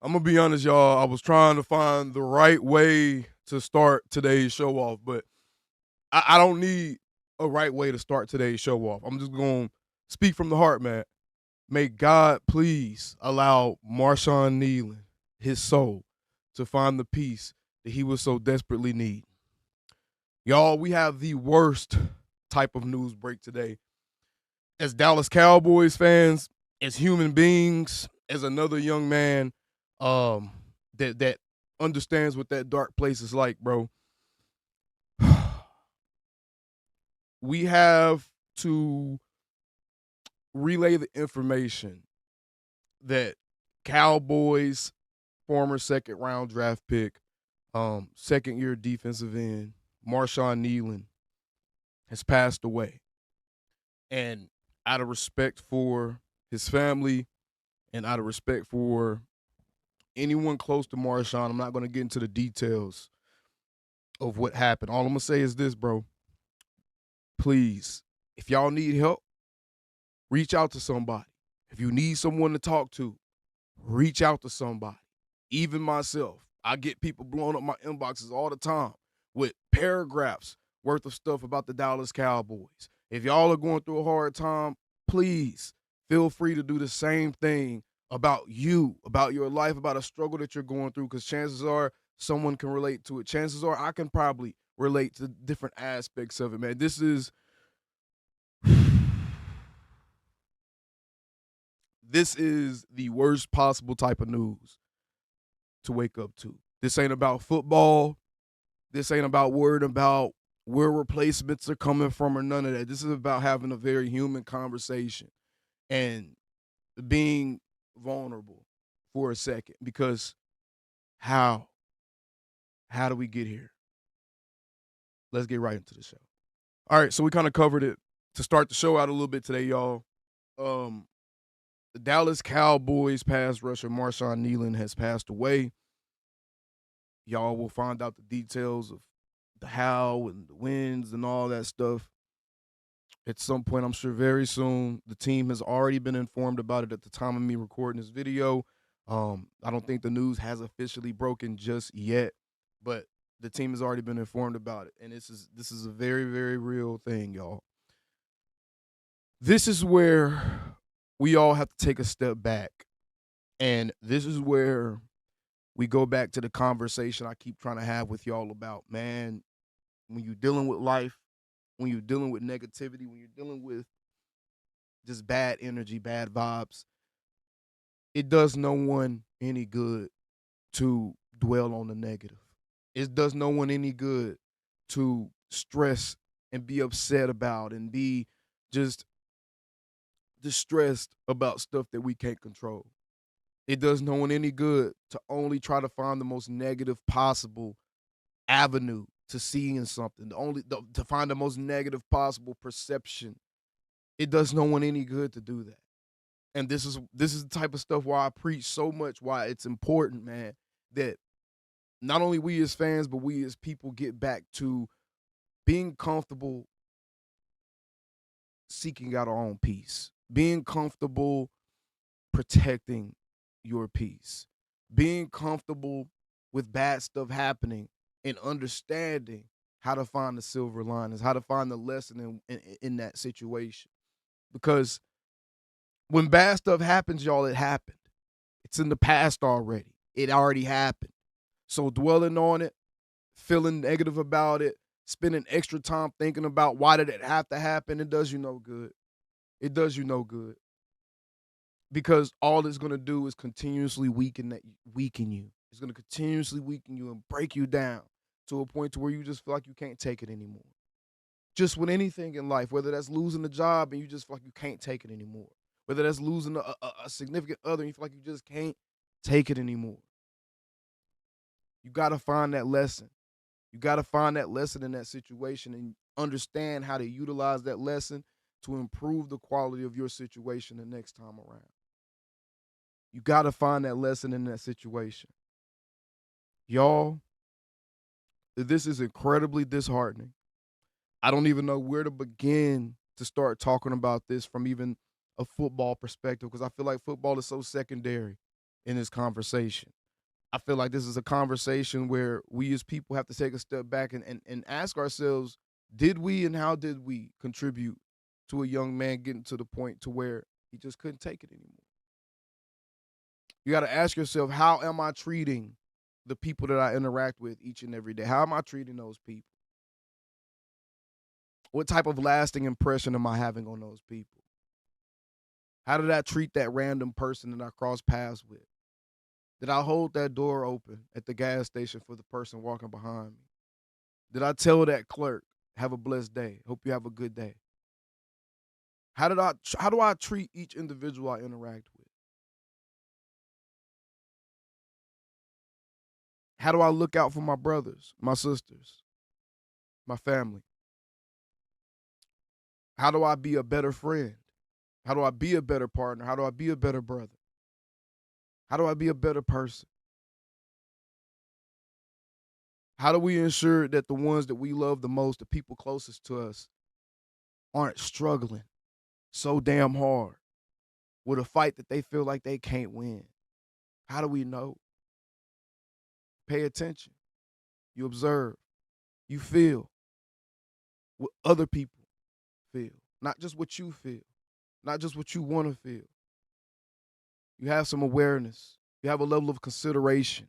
I'm gonna be honest, y'all. I was trying to find the right way to start today's show off, but I don't need a right way to start today's show off. I'm just gonna speak from the heart, man. May God please allow Marshawn Kneeland, his soul, to find the peace that he was so desperately need. Y'all, we have the worst type of news break today. As Dallas Cowboys fans, as human beings, as another young man um that understands what that dark place is like, bro. We have to relay the information that Cowboys former second round draft pick, second year defensive end, Marshawn Kneeland, has passed away. And out of respect for his family and out of respect for anyone close to Marshawn, I'm not going to get into the details of what happened. All I'm going to say is this, bro. Please, if y'all need help, reach out to somebody. If you need someone to talk to, reach out to somebody. Even myself, I get people blowing up my inboxes all the time with paragraphs worth of stuff about the Dallas Cowboys. If y'all are going through a hard time, please feel free to do the same thing about you, about your life, about a struggle that you're going through, because chances are someone can relate to it. Chances are I can probably relate to different aspects of it, man. This is the worst possible type of news to wake up to. This ain't about football. This ain't about worrying about where replacements are coming from or none of that. This is about having a very human conversation and being vulnerable for a second, because how? How do we get here? Let's get right into the show. All right, so we kind of covered it to start the show out a little bit today, y'all. Um, the Dallas Cowboys pass rusher Marshawn Kneeland has passed away. Y'all will find out the details of the how and the wins and all that stuff at some point, I'm sure very soon. The team has already been informed about it at the time of me recording this video. I don't think the news has officially broken just yet, but the team has already been informed about it. And this is a very, very real thing, y'all. This is where we all have to take a step back. And this is where we go back to the conversation I keep trying to have with y'all about, man, when you're dealing with life, when you're dealing with negativity, when you're dealing with just bad energy, bad vibes, it does no one any good to dwell on the negative. It does no one any good to stress and be upset about and be just distressed about stuff that we can't control. It does no one any good to only try to find the most negative possible avenue to seeing something, to find the most negative possible perception. It does no one any good to do that. And this is the type of stuff why I preach so much, why it's important, man, that not only we as fans, but we as people get back to being comfortable seeking out our own peace, being comfortable protecting your peace, being comfortable with bad stuff happening and understanding how to find the silver linings, how to find the lesson in that situation. Because when bad stuff happens, y'all, it happened. It's in the past already. It already happened. So dwelling on it, feeling negative about it, spending extra time thinking about why did it have to happen, it does you no good. It does you no good. Because all it's gonna do is continuously weaken you. It's gonna continuously weaken you and break you down to a point to where you just feel like you can't take it anymore. Just with anything in life, whether that's losing a job and you just feel like you can't take it anymore, whether that's losing a significant other and you feel like you just can't take it anymore. You gotta find that lesson. You gotta find that lesson in that situation and understand how to utilize that lesson to improve the quality of your situation the next time around. You got to find that lesson in that situation. Y'all, this is incredibly disheartening. I don't even know where to begin to start talking about this from even a football perspective, because I feel like football is so secondary in this conversation. I feel like this is a conversation where we as people have to take a step back and ask ourselves, did we and how did we contribute to a young man getting to the point to where he just couldn't take it anymore? You got to ask yourself, how am I treating the people that I interact with each and every day? How am I treating those people? What type of lasting impression am I having on those people? How did I treat that random person that I crossed paths with? Did I hold that door open at the gas station for the person walking behind me? Did I tell that clerk, have a blessed day, hope you have a good day? How do I treat each individual I interact with? How do I look out for my brothers, my sisters, my family? How do I be a better friend? How do I be a better partner? How do I be a better brother? How do I be a better person? How do we ensure that the ones that we love the most, the people closest to us, aren't struggling so damn hard with a fight that they feel like they can't win? How do we know? Pay attention. You observe. You feel what other people feel, not just what you feel, not just what you want to feel. You have some awareness. You have a level of consideration.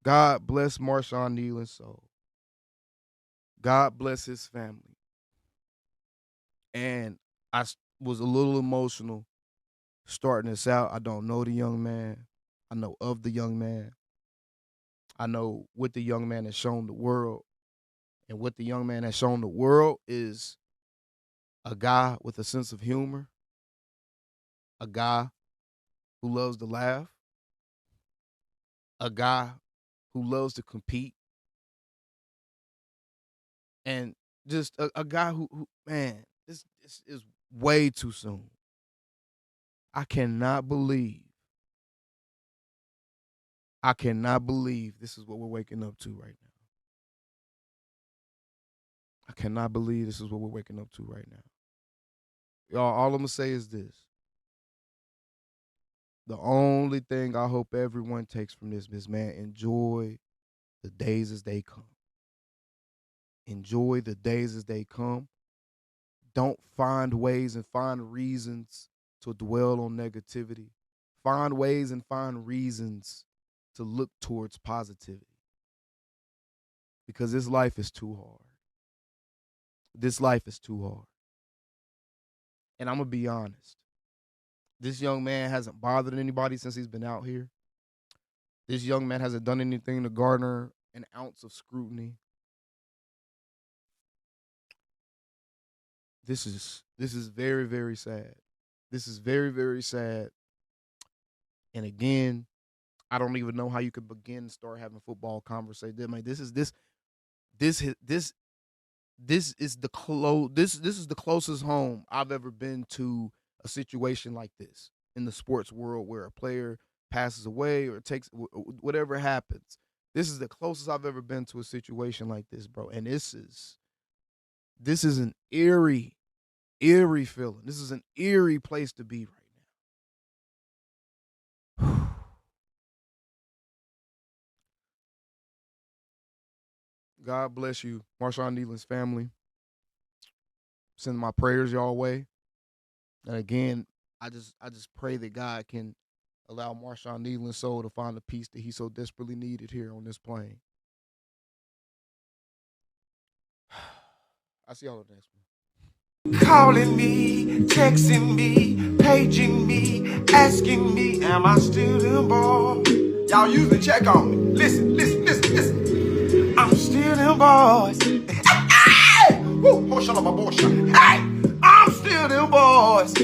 God bless Marshawn Kneeland's soul. God bless his family. And I was a little emotional starting this out. I don't know the young man. I know of the young man. I know what the young man has shown the world. And what the young man has shown the world is a guy with a sense of humor, a guy who loves to laugh, a guy who loves to compete, and just a guy who man, this is way too soon. I cannot believe this is what we're waking up to right now. I cannot believe this is what we're waking up to right now. Y'all, all I'm going to say is this. The only thing I hope everyone takes from this is, man, enjoy the days as they come. Enjoy the days as they come. Don't find ways and find reasons to dwell on negativity. Find ways and find reasons to look towards positivity. Because this life is too hard. This life is too hard. And I'm going to be honest. This young man hasn't bothered anybody since he's been out here. This young man hasn't done anything to garner an ounce of scrutiny. This is very, very sad. This is very, very sad. And again, I don't even know how you could begin to start having football conversations. I mean, this is the closest home I've ever been to a situation like this in the sports world, where a player passes away or takes whatever happens. This is the closest I've ever been to a situation like this, bro. And this is an eerie feeling. This is an eerie place to be right now. God bless you, Marshawn Kneeland's family. Send my prayers y'all way. And again, I just pray that God can allow Marshawn Kneeland's soul to find the peace that he so desperately needed here on this plane. I'll see y'all on the next one. Calling me, texting me, paging me, asking me, am I still them boys? Y'all usually check on me. Listen. I'm still them boys. Hey! Woo! Hey! I'm still them boys.